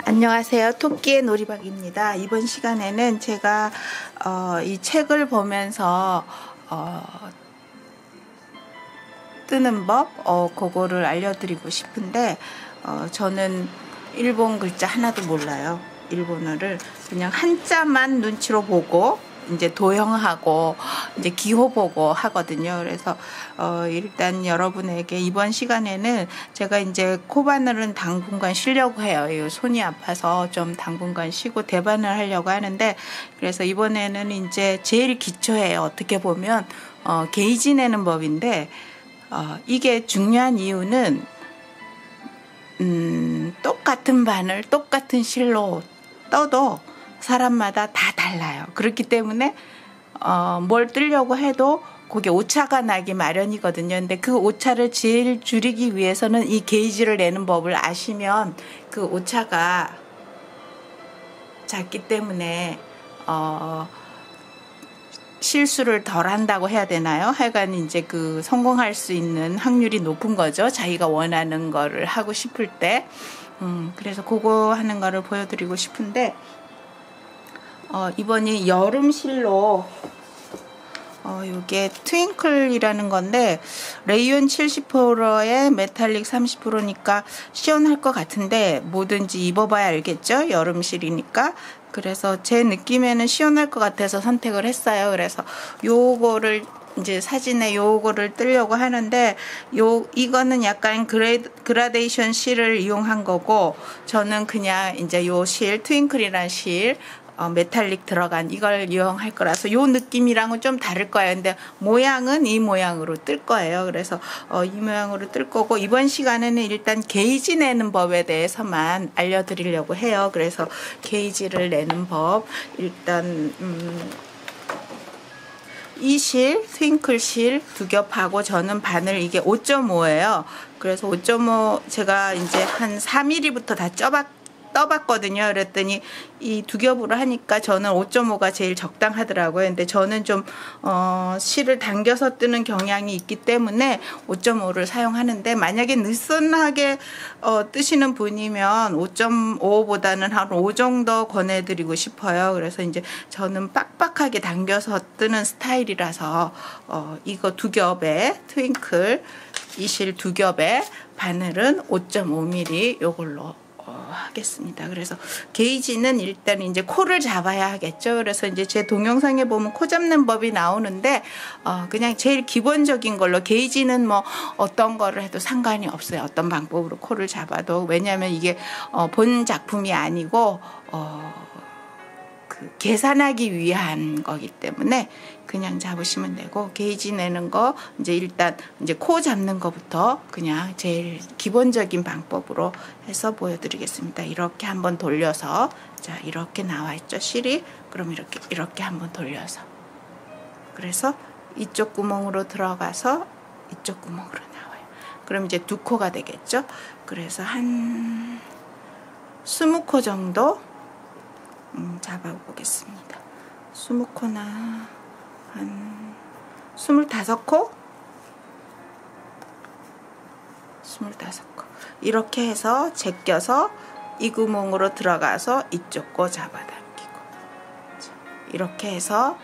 안녕하세요. 토끼의 놀이박입니다. 이번 시간에는 제가 이 책을 보면서 뜨는 법 그거를 알려드리고 싶은데 저는 일본 글자 하나도 몰라요. 일본어를 그냥 한자만 눈치로 보고 이제 도형하고 이제 기호 보고 하거든요. 그래서 일단 여러분에게 이번 시간에는 제가 이제 코바늘은 당분간 쉬려고 해요. 손이 아파서 좀 당분간 쉬고 대바늘 하려고 하는데, 그래서 이번에는 이제 제일 기초예요. 어떻게 보면 게이지 내는 법인데 이게 중요한 이유는 똑같은 바늘 똑같은 실로 떠도 사람마다 다 달라요. 그렇기 때문에 뭘 뜨려고 해도 그게 오차가 나기 마련이거든요. 근데 그 오차를 제일 줄이기 위해서는 이 게이지를 내는 법을 아시면 그 오차가 작기 때문에 실수를 덜 한다고 해야 되나요? 하여간 이제 그 성공할 수 있는 확률이 높은 거죠. 자기가 원하는 거를 하고 싶을 때. 그래서 그거 하는 거를 보여드리고 싶은데, 이번이 여름실로 요게 트윙클이라는 건데 레이온 70%에 메탈릭 30%니까 시원할 것 같은데 뭐든지 입어봐야 알겠죠? 여름실이니까. 그래서 제 느낌에는 시원할 것 같아서 선택을 했어요. 그래서 요거를 이제 사진에 요거를 뜨려고 하는데 이거는 약간 그라데이션 실을 이용한 거고, 저는 그냥 이제 요 실 트윙클이란 실 메탈릭 들어간 이걸 이용할 거라서 요 느낌이랑은 좀 다를 거예요. 근데 모양은 이 모양으로 뜰 거예요. 그래서 이 모양으로 뜰 거고, 이번 시간에는 일단 게이지 내는 법에 대해서만 알려드리려고 해요. 그래서 게이지를 내는 법, 일단 이 실, 트윙클 실 두 겹하고 저는 바늘 이게 5.5예요. 그래서 5.5 제가 이제 한 4mm부터 다 떠봤거든요. 그랬더니 이 두 겹으로 하니까 저는 5.5가 제일 적당하더라고요. 근데 저는 좀 실을 당겨서 뜨는 경향이 있기 때문에 5.5를 사용하는데, 만약에 느슨하게 뜨시는 분이면 5.5보다는 한 5 정도 권해드리고 싶어요. 그래서 이제 저는 빡빡하게 당겨서 뜨는 스타일이라서 이거 두 겹에 트윙클 이 실 두 겹에 바늘은 5.5mm 요걸로 하겠습니다. 그래서 게이지는 일단 이제 코를 잡아야 하겠죠. 그래서 이제 제 동영상에 보면 코 잡는 법이 나오는데 그냥 제일 기본적인 걸로, 게이지는 뭐 어떤 거를 해도 상관이 없어요. 어떤 방법으로 코를 잡아도. 왜냐하면 이게 본 작품이 아니고 그 계산하기 위한 거기 때문에 그냥 잡으시면 되고, 게이지 내는 거 이제 일단 이제 코 잡는 거부터 그냥 제일 기본적인 방법으로 해서 보여드리겠습니다. 이렇게 한번 돌려서, 자 이렇게 나와 있죠 실이. 그럼 이렇게 한번 돌려서, 그래서 이쪽 구멍으로 들어가서 이쪽 구멍으로 나와요. 그럼 이제 두 코가 되겠죠. 그래서 한 20코 정도 잡아보겠습니다. 20코나 한 25코? 25코. 이렇게 해서 제껴서 이 구멍으로 들어가서 이쪽 거 잡아당기고, 이렇게 해서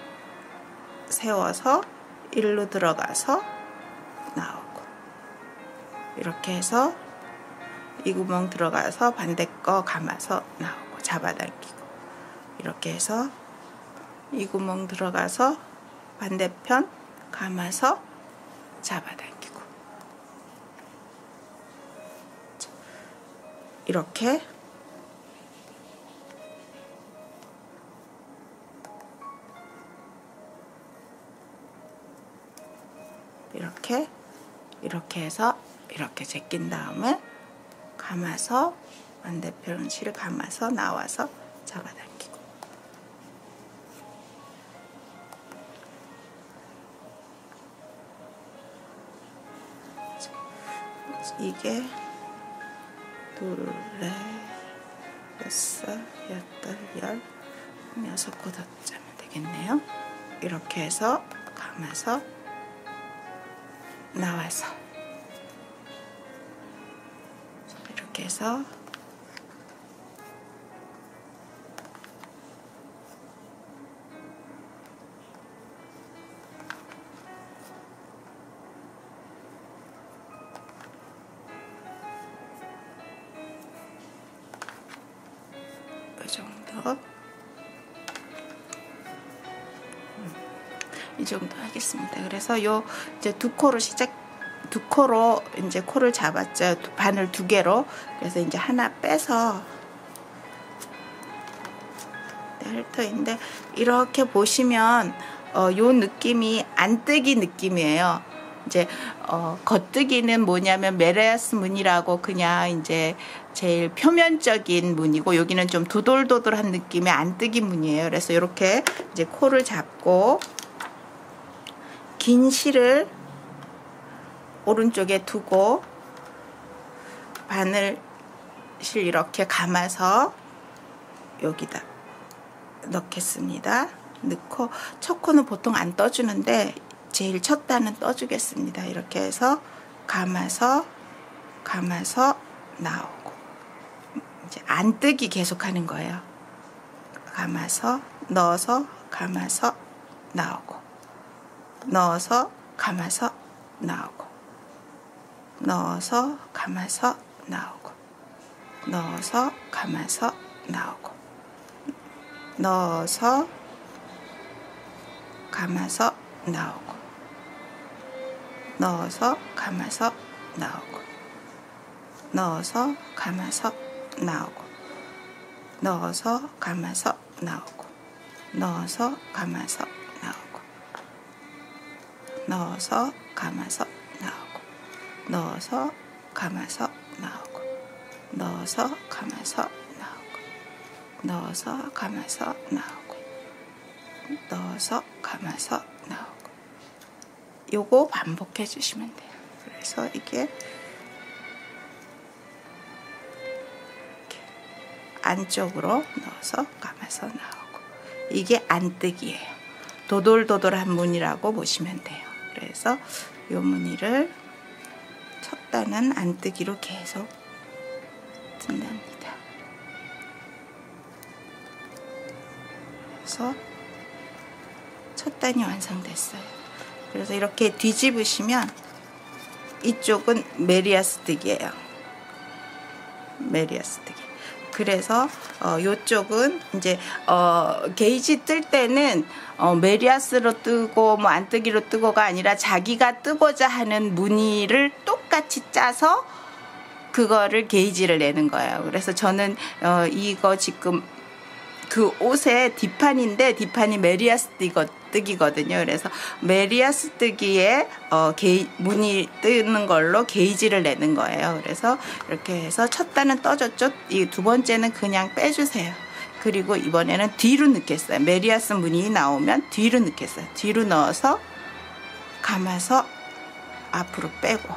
세워서 일로 들어가서 나오고, 이렇게 해서 이 구멍 들어가서 반대 거 감아서 나오고 잡아당기고, 이렇게 해서 이 구멍 들어가서 반대편 감아서 잡아당기고, 이렇게 이렇게 해서 이렇게 제낀 다음에 감아서 반대편 실 감아서 나와서 잡아당기고, 이게 둘, 넷, 여섯, 여덟, 열, 6코 더 짜면 되겠네요. 이렇게 해서 감아서 나와서 이렇게 해서 이 정도 하겠습니다. 그래서 요 이제 두 코로 이제 코를 잡았죠. 바늘 2개로. 그래서 이제 하나 빼서 헬터인데 이렇게 보시면 요 느낌이 안뜨기 느낌이에요. 이제 겉뜨기는 뭐냐면 메리아스 무늬라고 그냥 이제 제일 표면적인 무늬고, 여기는 좀 도돌도돌한 느낌의 안뜨기 무늬예요. 그래서 이렇게 이제 코를 잡고 긴 실을 오른쪽에 두고 바늘 실 이렇게 감아서 여기다 넣겠습니다. 넣고 첫 코는 보통 안 떠주는데 제일 첫 단은 떠주겠습니다. 이렇게 해서 감아서 나오고, 이제 안뜨기 계속 하는 거예요. 감아서 넣어서 감아서 나오고, 넣어서 감아서 나오고, 넣어서 감아서 나오고, 넣어서 감아서 나오고, 넣어서 감아서 나오고, 넣어서 감아서 나오고, 넣어서 감아서 나오고, 넣어서 감아서 나오고, 넣어서 감아서 나오고, 넣어서 감아서 나오고, 넣어서 감아서 나오고, 넣어서 감아서 나오고, 넣어서 감아서 나오고, 넣어서 감아서 나오고. 요거 반복해 주시면 돼요. 그래서 이게 이렇게 안쪽으로 넣어서 감아서 나오고, 이게 안뜨기예요. 도돌도돌한 무늬라고 보시면 돼요. 그래서 요 무늬를 첫 단은 안뜨기로 계속 뜬답니다. 그래서 첫 단이 완성됐어요. 그래서 이렇게 뒤집으시면 이쪽은 메리아스 뜨기예요. 메리아스 뜨기. 그래서 요쪽은 이제 게이지 뜰 때는 메리아스로 뜨고 뭐 안뜨기로 뜨고가 아니라 자기가 뜨고자 하는 무늬를 똑같이 짜서 그거를 게이지를 내는 거예요. 그래서 저는 이거 지금 그 옷의 뒷판인데, 뒷판이 메리아스 뜨기거든요. 그래서 메리아스 뜨기에 무늬 뜨는 걸로 게이지를 내는 거예요. 그래서 이렇게 해서 첫 단은 떠줬죠. 이 두 번째는 그냥 빼주세요. 그리고 이번에는 뒤로 넣겠어요. 메리아스 무늬 나오면 뒤로 넣겠어요. 뒤로 넣어서 감아서 앞으로 빼고,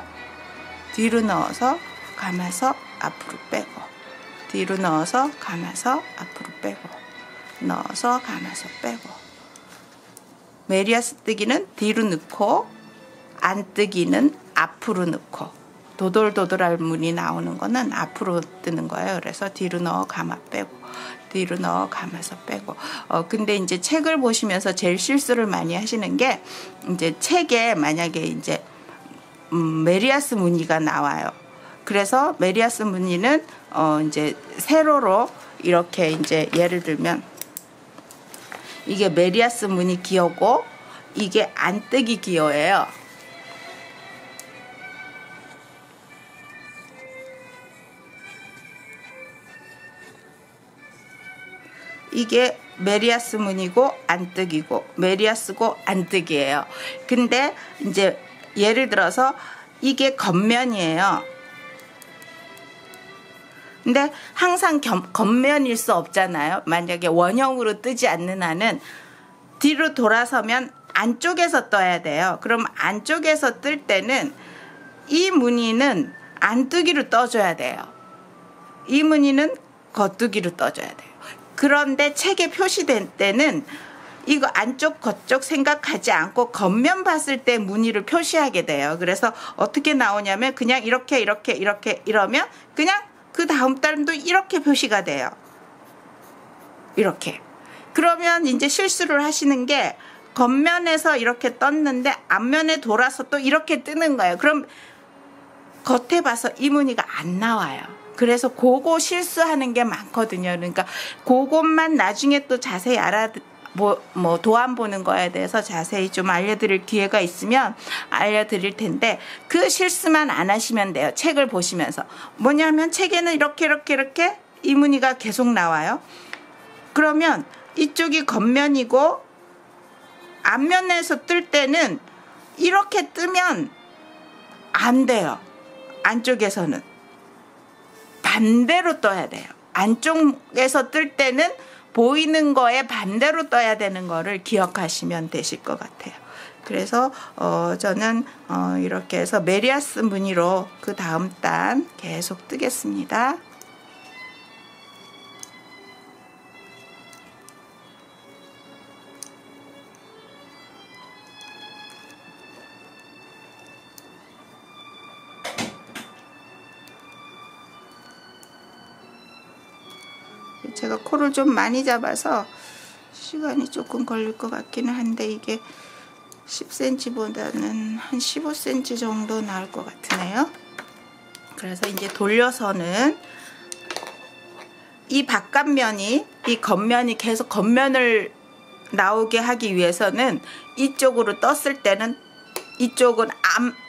뒤로 넣어서 감아서 앞으로 빼고, 뒤로 넣어서 감아서 앞으로 빼고, 넣어서 감아서 빼고. 메리아스 뜨기는 뒤로 넣고, 안뜨기는 앞으로 넣고, 도돌도돌할 무늬 나오는 거는 앞으로 뜨는 거예요. 그래서 뒤로 넣어 감아 빼고, 뒤로 넣어 감아서 빼고. 근데 이제 책을 보시면서 제일 실수를 많이 하시는 게, 이제 책에 만약에 이제 메리아스 무늬가 나와요. 그래서 메리아스 무늬는 이제 세로로 이렇게, 이제 예를 들면 이게 메리아스 무늬 기호고 이게 안뜨기 기호예요. 이게 메리아스 무늬고 안뜨기고, 메리아스고 안뜨기예요. 근데 이제 예를 들어서 이게 겉면이에요. 근데 항상 겉면일 수 없잖아요. 만약에 원형으로 뜨지 않는 한은 뒤로 돌아서면 안쪽에서 떠야 돼요. 그럼 안쪽에서 뜰 때는 이 무늬는 안뜨기로 떠줘야 돼요. 이 무늬는 겉뜨기로 떠줘야 돼요. 그런데 책에 표시된 때는 이거 안쪽 겉쪽 생각하지 않고 겉면 봤을 때 무늬를 표시하게 돼요. 그래서 어떻게 나오냐면 그냥 이렇게 이러면 그냥 그 다음 단도 이렇게 표시가 돼요. 이렇게. 그러면 이제 실수를 하시는 게, 겉면에서 이렇게 떴는데 앞면에 돌아서 또 이렇게 뜨는 거예요. 그럼 겉에 봐서 이 무늬가 안 나와요. 그래서 그거 실수하는 게 많거든요. 그러니까 그것만 나중에 또 자세히 뭐 도안 보는 거에 대해서 자세히 좀 알려드릴 기회가 있으면 알려드릴 텐데 그 실수만 안 하시면 돼요. 책을 보시면서. 뭐냐면 책에는 이렇게 이 무늬가 계속 나와요. 그러면 이쪽이 겉면이고 앞면에서 뜰 때는 이렇게 뜨면 안 돼요. 안쪽에서는 반대로 떠야 돼요. 안쪽에서 뜰 때는 보이는 거에 반대로 떠야 되는 거를 기억하시면 되실 것 같아요. 그래서 저는 이렇게 해서 메리아스 무늬로 그 다음 단 계속 뜨겠습니다. 제가 코를 좀 많이 잡아서 시간이 조금 걸릴 것 같기는 한데 이게 10cm보다는 한 15cm 정도 나올 것 같으네요. 그래서 이제 돌려서는 이 바깥면이 이 겉면이 계속 겉면을 나오게 하기 위해서는 이쪽으로 떴을 때는 이쪽은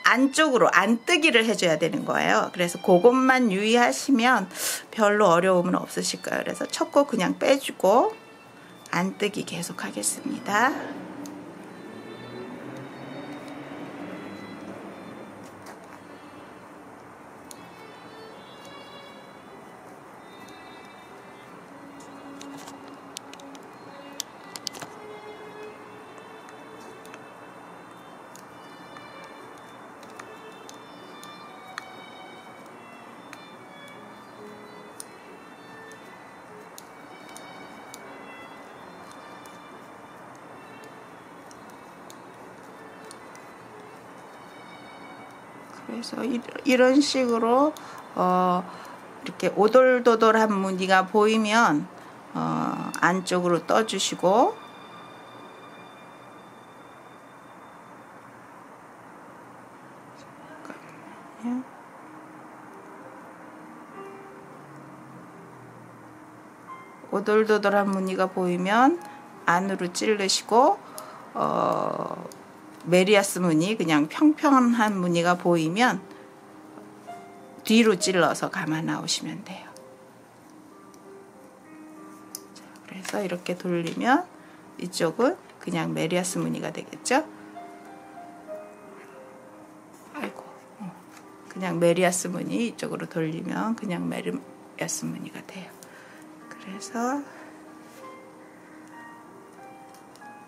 안쪽으로 안 뜨기를 해줘야 되는 거예요. 그래서 그것만 유의하시면 별로 어려움은 없으실 거예요. 그래서 첫 코 그냥 빼주고 안 뜨기 계속 하겠습니다. 그래서 이런 식으로 이렇게 오돌도돌한 무늬가 보이면 안쪽으로 떠주시고 오돌도돌한 무늬가 보이면 안으로 찌르시고 메리아스 무늬 그냥 평평한 무늬가 보이면 뒤로 찔러서 감아 나오시면 돼요. 자, 그래서 이렇게 돌리면 이쪽은 그냥 메리아스 무늬가 되겠죠. 아이고, 그냥 메리아스 무늬 이쪽으로 돌리면 그냥 메리아스 무늬가 돼요. 그래서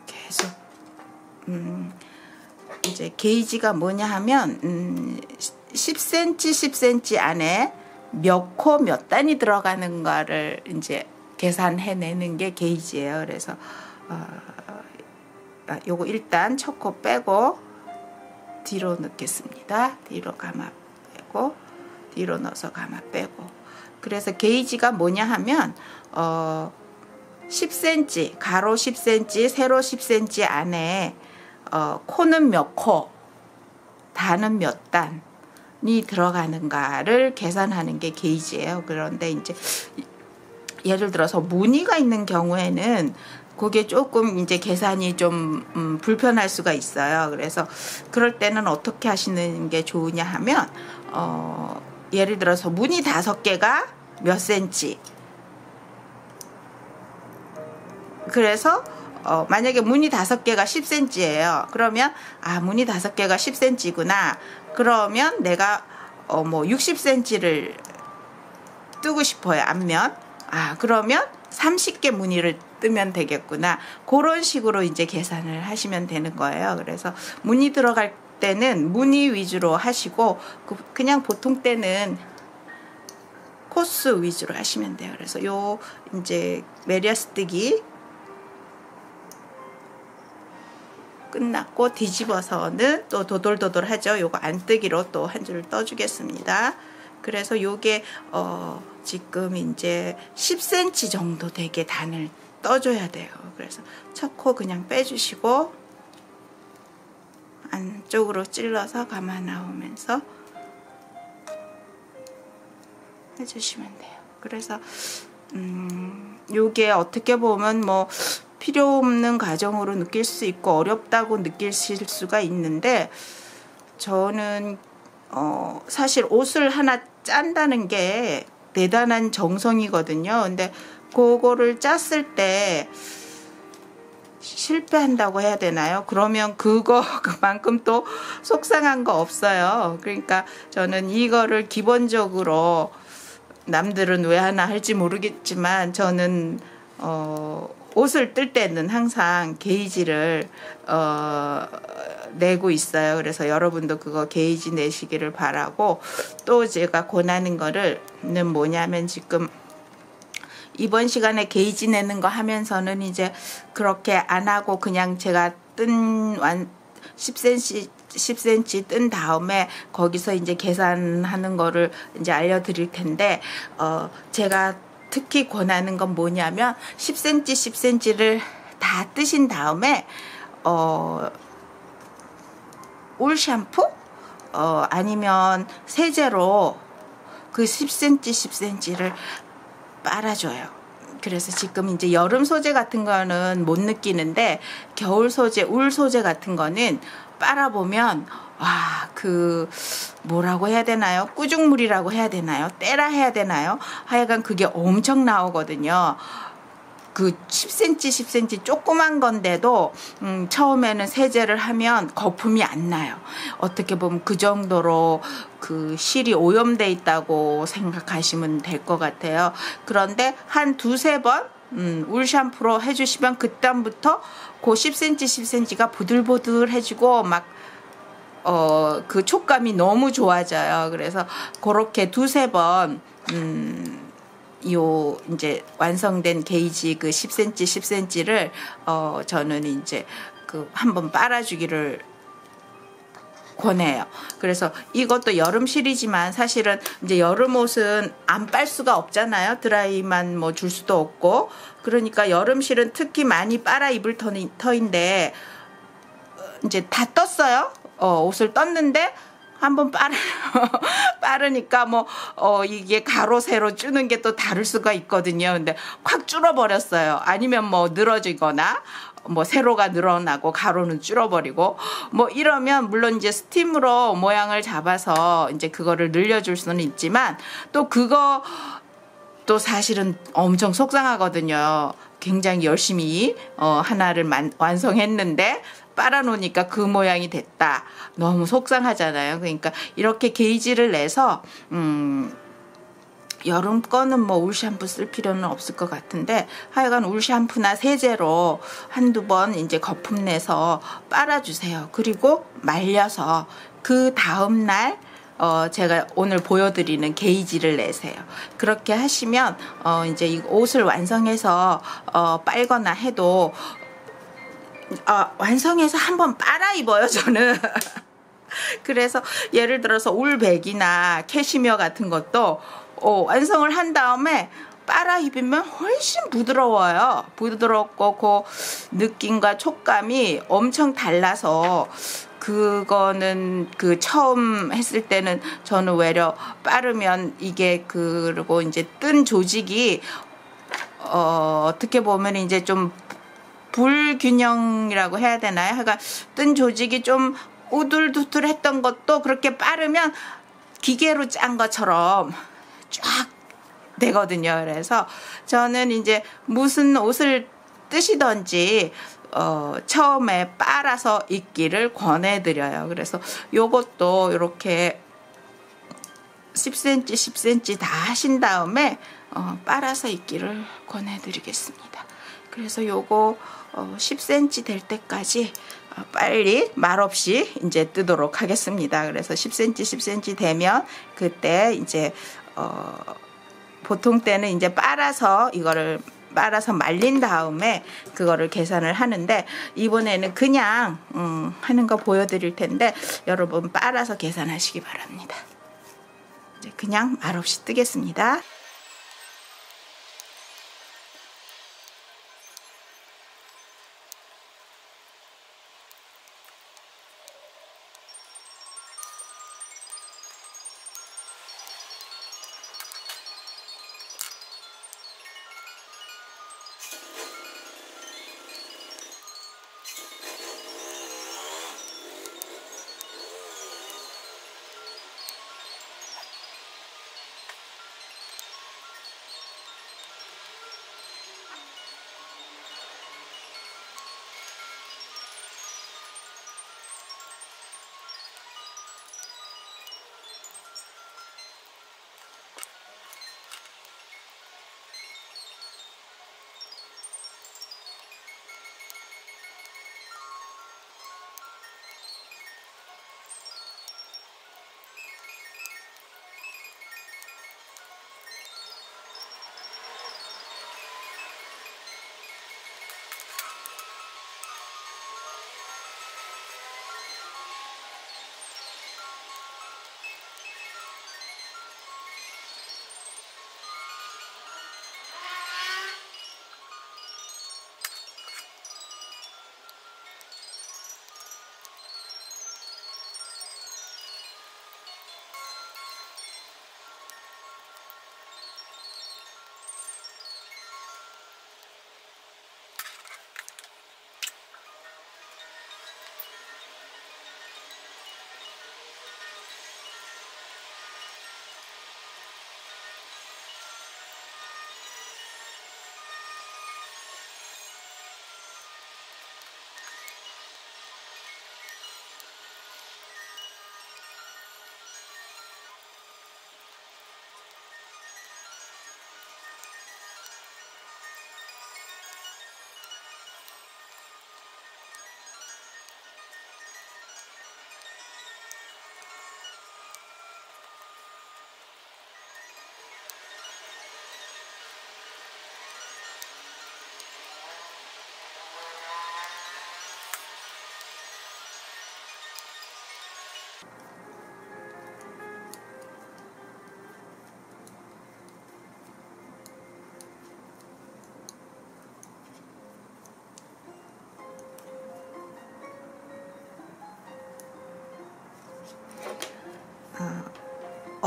계속 이제 게이지가 뭐냐 하면 10cm 10cm 안에 몇 코 몇 단이 들어가는가를 이제 계산해내는 게 게이지예요. 그래서 요거 일단 첫 코 빼고 뒤로 넣겠습니다. 뒤로 감아 빼고 뒤로 넣어서 감아 빼고. 그래서 게이지가 뭐냐 하면 10cm 가로 10cm 세로 10cm 안에 코는 몇 코, 단은 몇 단이 들어가는가를 계산하는 게 게이지예요. 그런데 이제 예를 들어서 무늬가 있는 경우에는 그게 조금 이제 계산이 좀 불편할 수가 있어요. 그래서 그럴 때는 어떻게 하시는 게 좋으냐 하면 예를 들어서 무늬 5개가 몇 cm. 그래서 만약에 무늬 5개가 10cm예요. 그러면 무늬 5개가 10cm구나. 그러면 내가 뭐 60cm를 뜨고 싶어요. 앞면. 그러면 30개 무늬를 뜨면 되겠구나. 그런 식으로 이제 계산을 하시면 되는 거예요. 그래서 무늬 들어갈 때는 무늬 위주로 하시고 그냥 보통 때는 코스 위주로 하시면 돼요. 그래서 요 이제 메리아스 뜨기 끝났고 뒤집어서는 또 도돌도돌 하죠. 요거 안 뜨기로 또 한 줄 떠주겠습니다. 그래서 요게 지금 이제 10cm 정도 되게 단을 떠줘야 돼요. 그래서 첫 코 그냥 빼주시고 안쪽으로 찔러서 감아 나오면서 해주시면 돼요. 그래서 요게 어떻게 보면 뭐 필요 없는 과정으로 느낄 수 있고 어렵다고 느끼실 수가 있는데, 저는 사실 옷을 하나 짠다는 게 대단한 정성이거든요. 근데 그거를 짰을 때 실패한다고 해야 되나요? 그러면 그만큼 또 속상한 거 없어요. 그러니까 저는 이거를 기본적으로, 남들은 왜 하나 할지 모르겠지만 저는 옷을 뜰 때는 항상 게이지를 내고 있어요. 그래서 여러분도 그거 게이지 내시기를 바라고, 또 제가 권하는 거는 뭐냐면, 지금 이번 시간에 게이지 내는 거 하면서는 이제 그렇게 안 하고 그냥 제가 뜬 10cm 뜬 다음에 거기서 이제 계산하는 거를 이제 알려드릴 텐데, 제가 특히 권하는 건 뭐냐면 10cm 10cm를 다 뜨신 다음에 울 샴푸 아니면 세제로 그 10cm 10cm를 빨아줘요. 그래서 지금 이제 여름 소재 같은 거는 못 느끼는데, 겨울 소재, 울 소재 같은 거는 빨아보면, 와, 뭐라고 해야 되나요? 꾸중물이라고 해야 되나요? 때라 해야 되나요? 하여간 그게 엄청 나오거든요. 그 10cm 10cm 조그만 건데도 처음에는 세제를 하면 거품이 안 나요. 어떻게 보면 그 정도로 그 실이 오염돼 있다고 생각하시면 될 것 같아요. 그런데 한 두세 번 울 샴푸로 해주시면 그다음부터 그 10cm 10cm가 부들부들해지고 막 그 촉감이 너무 좋아져요. 그래서 그렇게 두세 번 이제 완성된 게이지 그 10cm 10cm를 저는 이제 한번 빨아주기를 권해요. 그래서 이것도 여름 실이지만 사실은 이제 여름 옷은 안 빨 수가 없잖아요. 드라이만 뭐 줄 수도 없고. 그러니까 여름 실은 특히 많이 빨아 입을 터인데, 이제 다 떴어요. 옷을 떴는데 한번 빠르니까 이게 가로 세로 주는 게 또 다를 수가 있거든요. 근데 확 줄어버렸어요. 아니면 늘어지거나 세로가 늘어나고 가로는 줄어버리고 이러면, 물론 이제 스팀으로 모양을 잡아서 이제 그거를 늘려줄 수는 있지만, 또 그거 또 사실은 엄청 속상하거든요. 굉장히 열심히 하나를 완성했는데 빨아놓으니까 그 모양이 됐다. 너무 속상하잖아요. 그러니까 이렇게 게이지를 내서 여름 거는 울 샴푸 쓸 필요는 없을 것 같은데, 하여간 울 샴푸나 세제로 한두 번 이제 거품 내서 빨아주세요. 그리고 말려서 그 다음날 제가 오늘 보여드리는 게이지를 내세요. 그렇게 하시면 이제 이 옷을 완성해서 빨거나 해도 완성해서 한번 빨아 입어요, 저는. 그래서 예를 들어서 울백이나 캐시미어 같은 것도 완성을 한 다음에 빨아 입으면 훨씬 부드러워요. 부드럽고 그 느낌과 촉감이 엄청 달라서, 그거는 처음 했을 때는 저는 외려 빠르면 이게, 그리고 이제 뜬 조직이 어떻게 보면 이제 좀 불균형이라고 해야 되나요? 그러니까 뜬 조직이 좀 우둘두둘했던 것도 그렇게 빠르면 기계로 짠 것처럼 쫙 되거든요. 그래서 저는 이제 무슨 옷을 뜨시던지 처음에 빨아서 입기를 권해드려요. 그래서 요것도 이렇게 10cm 10cm 다 하신 다음에 빨아서 입기를 권해드리겠습니다. 그래서 요거 10cm 될 때까지 빨리 말없이 이제 뜨도록 하겠습니다. 그래서 10cm 10cm 되면 그때 이제 보통 때는 이제 이거를 빨아서 말린 다음에 그거를 계산을 하는데, 이번에는 그냥 하는 거 보여드릴 텐데 여러분 빨아서 계산하시기 바랍니다. 이제 그냥 말없이 뜨겠습니다.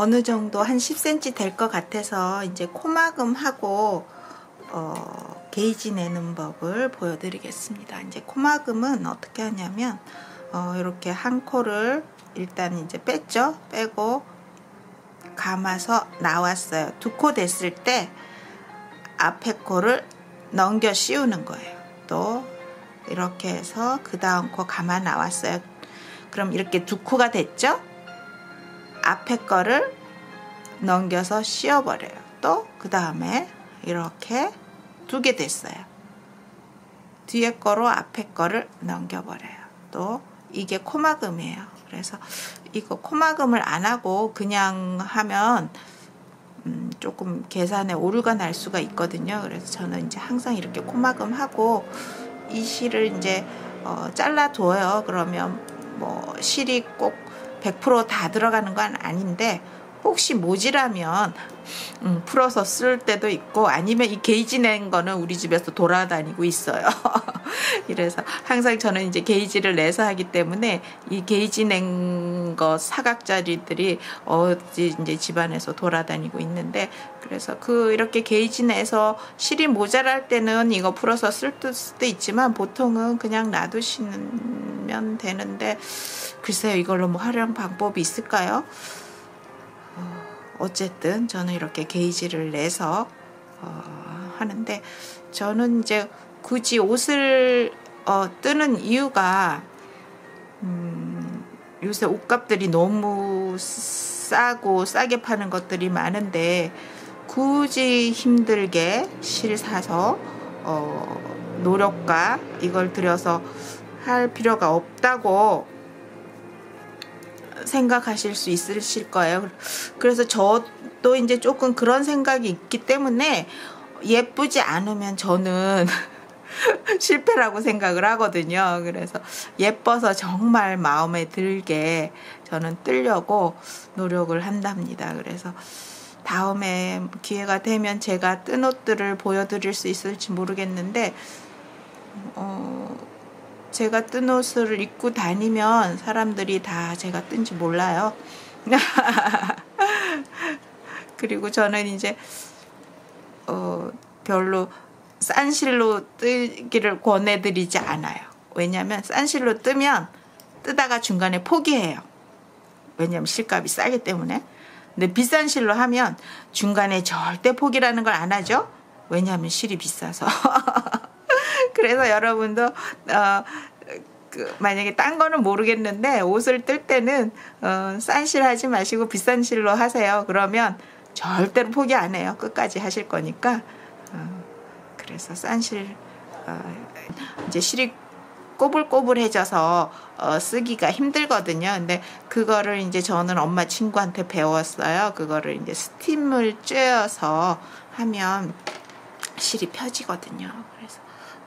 어느 정도 한 10cm 될 것 같아서 이제 코막음하고 게이지 내는 법을 보여드리겠습니다. 이제 코막음은 어떻게 하냐면 이렇게 한 코를 일단 이제 뺐죠. 빼고 감아서 나왔어요. 두 코 됐을 때 앞에 코를 넘겨 씌우는 거예요. 또 이렇게 해서 그 다음 코 감아 나왔어요. 그럼 이렇게 두 코가 됐죠. 앞에 거를 넘겨서 씌워버려요. 또 그 다음에 이렇게 두 개 됐어요. 뒤에 거로 앞에 거를 넘겨버려요. 또 이게 코막음이에요. 그래서 이거 코막음을 안 하고 그냥 하면 조금 계산에 오류가 날 수가 있거든요. 그래서 저는 이제 항상 이렇게 코막음 하고 이 실을 이제 잘라둬요. 그러면 뭐 실이 꼭 100% 다 들어가는 건 아닌데 혹시 모자라면 풀어서 쓸 때도 있고 아니면 이 게이지 낸 거는 우리 집에서 돌아다니고 있어요. 그래서 항상 저는 이제 게이지를 내서 하기 때문에 이 게이지 낸 거 사각자리들이 어디 이제 집안에서 돌아다니고 있는데 그래서 이렇게 게이지 내서 실이 모자랄 때는 이거 풀어서 쓸 수도 있지만 보통은 그냥 놔두시면 되는데 글쎄요 이걸로 뭐 활용 방법이 있을까요? 어쨌든 저는 이렇게 게이지를 내서 하는데 저는 이제 굳이 옷을 뜨는 이유가 요새 옷값들이 너무 싸게 파는 것들이 많은데 굳이 힘들게 실 사서 노력과 이걸 들여서 할 필요가 없다고 생각하실 수 있으실 거예요. 그래서 저도 이제 조금 그런 생각이 있기 때문에 예쁘지 않으면 저는 실패라고 생각을 하거든요. 그래서 예뻐서 정말 마음에 들게 저는 뜨려고 노력을 한답니다. 그래서 다음에 기회가 되면 제가 뜬 옷들을 보여드릴 수 있을지 모르겠는데 제가 뜬 옷을 입고 다니면 사람들이 다 제가 뜬지 몰라요. 그리고 저는 이제 별로 싼 실로 뜨기를 권해드리지 않아요. 왜냐하면 싼 실로 뜨면 뜨다가 중간에 포기해요. 왜냐하면 실값이 싸기 때문에. 근데 비싼 실로 하면 중간에 절대 포기라는 걸 안 하죠. 왜냐하면 실이 비싸서. 그래서 여러분도 만약에 딴 거는 모르겠는데 옷을 뜰 때는 싼 실 하지 마시고 비싼 실로 하세요. 그러면 절대로 포기 안 해요. 끝까지 하실 거니까. 그래서 싼 실 이제 실이 꼬불꼬불해져서 쓰기가 힘들거든요. 근데 그거를 이제 저는 엄마 친구한테 배웠어요. 그거를 이제 스팀을 쬐어서 하면 실이 펴지거든요. 그래서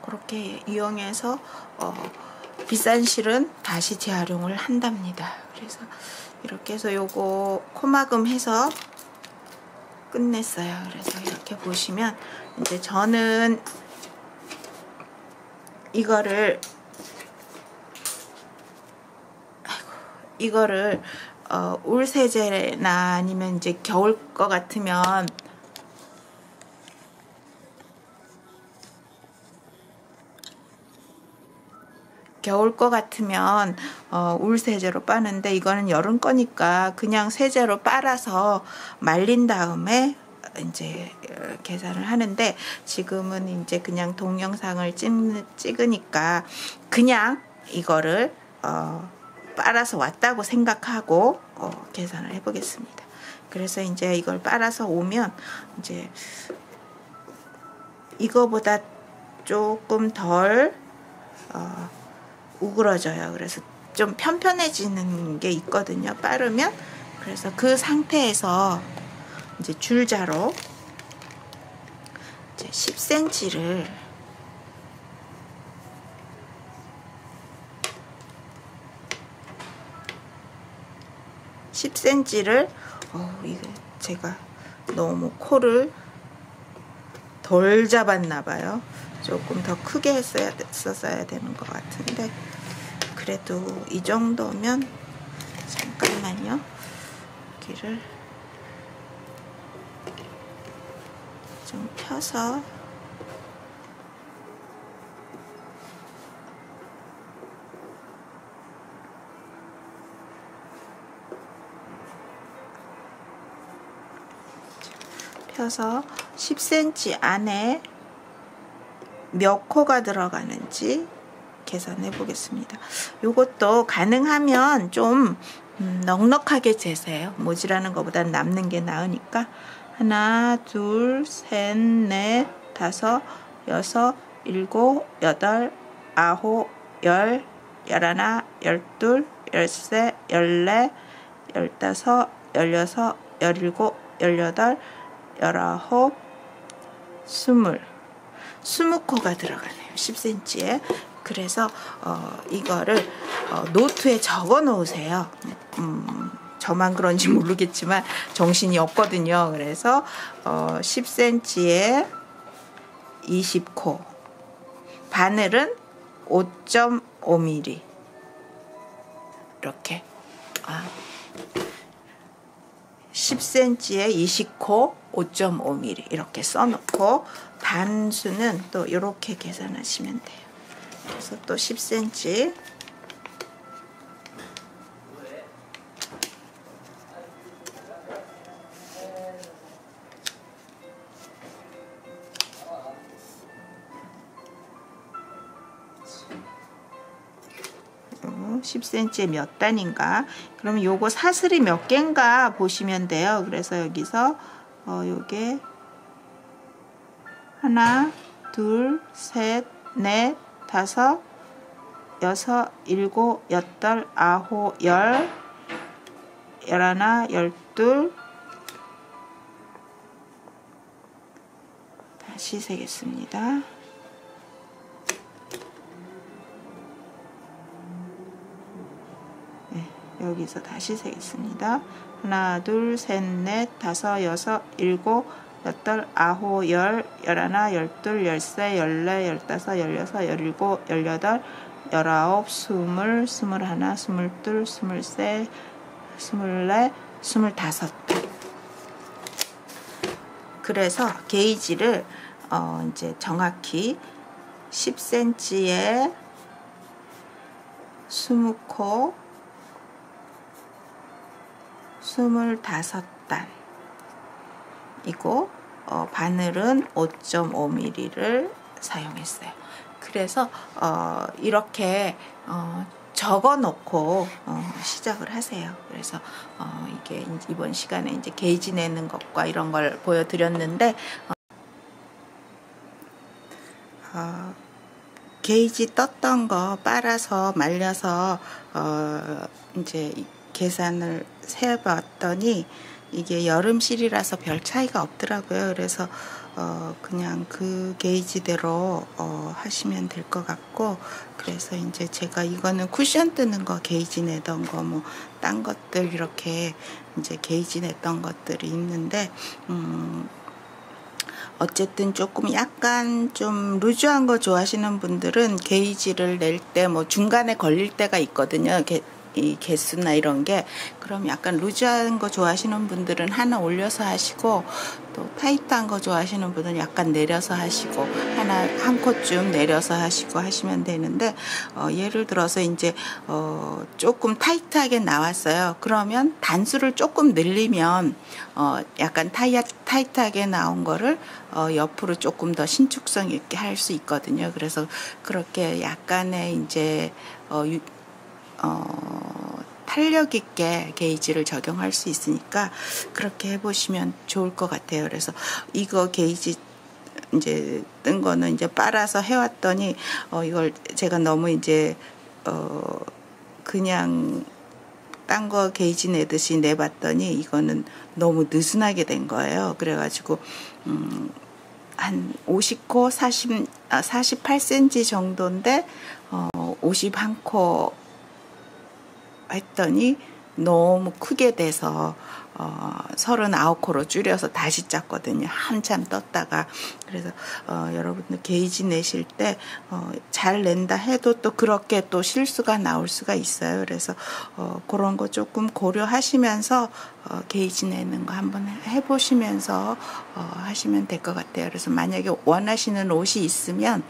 그렇게 이용해서 비싼 실은 다시 재활용을 한답니다. 그래서 이렇게 해서 요거 코막음 해서 끝냈어요. 그래서 이렇게 보시면 이제 저는 이거를 울 세제나 아니면 이제 겨울 거 같으면 울 세제로 빠는데 이거는 여름 거니까 그냥 세제로 빨아서 말린 다음에 이제 계산을 하는데 지금은 이제 그냥 동영상을 찍으니까 그냥 이거를 빨아서 왔다고 생각하고 계산을 해보겠습니다. 그래서 이제 이걸 빨아서 오면 이제 이거보다 조금 덜 우그러져요. 그래서 좀 편편해지는 게 있거든요. 빠르면. 그래서 그 상태에서 이제 줄자로 이제 10cm를 이게 제가 너무 코를 덜 잡았나 봐요. 조금 더 크게 했었어야 되는 것 같은데 그래도 이 정도면 잠깐만요. 여기를 좀 펴서 펴서 10cm 안에 몇 코가 들어가는지 계산해 보겠습니다. 요것도 가능하면 좀 넉넉하게 재세요. 모질하는 것보다는 남는 게 나으니까. 하나, 둘, 셋, 넷, 다섯, 여섯, 일곱, 여덟, 아홉, 열, 열하나, 열둘, 열세, 열네, 열다섯, 열여섯, 열일곱, 열여덟, 열아홉, 스물 20코가 들어가네요. 10cm에. 그래서 이거를 노트에 적어 놓으세요. 저만 그런지 모르겠지만 정신이 없거든요. 그래서 10cm에 20코, 바늘은 5.5mm 이렇게 10cm에 20코 5.5mm 이렇게 써놓고 단수는 또 이렇게 계산하시면 돼요. 그래서 또 10cm 몇 단인가? 그럼 요거 사슬이 몇 개인가 보시면 돼요. 그래서 여기서 요게 하나, 둘, 셋, 넷, 다섯, 여섯, 일곱, 여덟, 아홉, 열, 열하나, 열둘, 다시 세겠습니다. 여기서 다시 세겠습니다. 하나, 둘, 셋, 넷, 다섯, 여섯, 일곱, 여덟, 아홉, 열, 열하나, 열둘, 열세, 열네, 열다섯, 열여섯, 열일곱, 열여덟, 열아홉, 스물, 스물하나, 스물둘, 스물세, 스물네, 스물다섯. 그래서 게이지를 이제 정확히 10cm에 20코 25단 이고 바늘은 5.5mm를 사용했어요. 그래서 이렇게 적어 놓고 시작을 하세요. 그래서 이게 이번 시간에 이제 게이지 내는 것과 이런 걸 보여드렸는데 게이지 떴던 거 빨아서 말려서 이제 계산을 세봤더니 이게 여름실이라서 별 차이가 없더라고요. 그래서 그냥 그 게이지대로 하시면 될 것 같고, 그래서 이제 제가 이거는 쿠션 뜨는 거 게이지 내던 거 뭐 딴 것들 이렇게 이제 게이지 냈던 것들이 있는데 어쨌든 조금 약간 좀 루즈한 거 좋아하시는 분들은 게이지를 낼 때 뭐 중간에 걸릴 때가 있거든요. 이 개수나 이런 게. 그럼 약간 루즈한 거 좋아하시는 분들은 하나 올려서 하시고, 또 타이트한 거 좋아하시는 분은 약간 내려서 하시고, 한 콧쯤 내려서 하시고 하시면 되는데, 예를 들어서 이제 조금 타이트하게 나왔어요. 그러면 단수를 조금 늘리면 약간 타이트하게 나온 거를 옆으로 조금 더 신축성 있게 할 수 있거든요. 그래서 그렇게 약간의 이제 탄력 있게 게이지를 적용할 수 있으니까 그렇게 해보시면 좋을 것 같아요. 그래서 이거 게이지 이제 뜬 거는 이제 빨아서 해왔더니 이걸 제가 너무 이제 그냥 딴 거 게이지 내듯이 내봤더니 이거는 너무 느슨하게 된 거예요. 그래가지고 한 50코 48cm 정도인데 51코 했더니 너무 크게 돼서 39코로 줄여서 다시 짰거든요. 한참 떴다가. 그래서 여러분들 게이지 내실 때 잘 낸다 해도 또 그렇게 또 실수가 나올 수가 있어요. 그래서 그런 거 조금 고려하시면서 게이지 내는 거 한번 해보시면서 하시면 될 것 같아요. 그래서 만약에 원하시는 옷이 있으면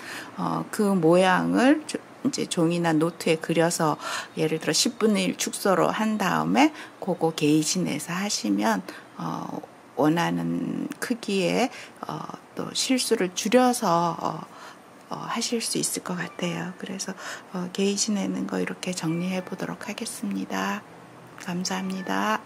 그 모양을 이제 종이나 노트에 그려서 예를 들어 10분의 1 축소로 한 다음에 그거 게이지 내서 하시면 원하는 크기에 또 실수를 줄여서 하실 수 있을 것 같아요. 그래서 게이지 내는 거 이렇게 정리해 보도록 하겠습니다. 감사합니다.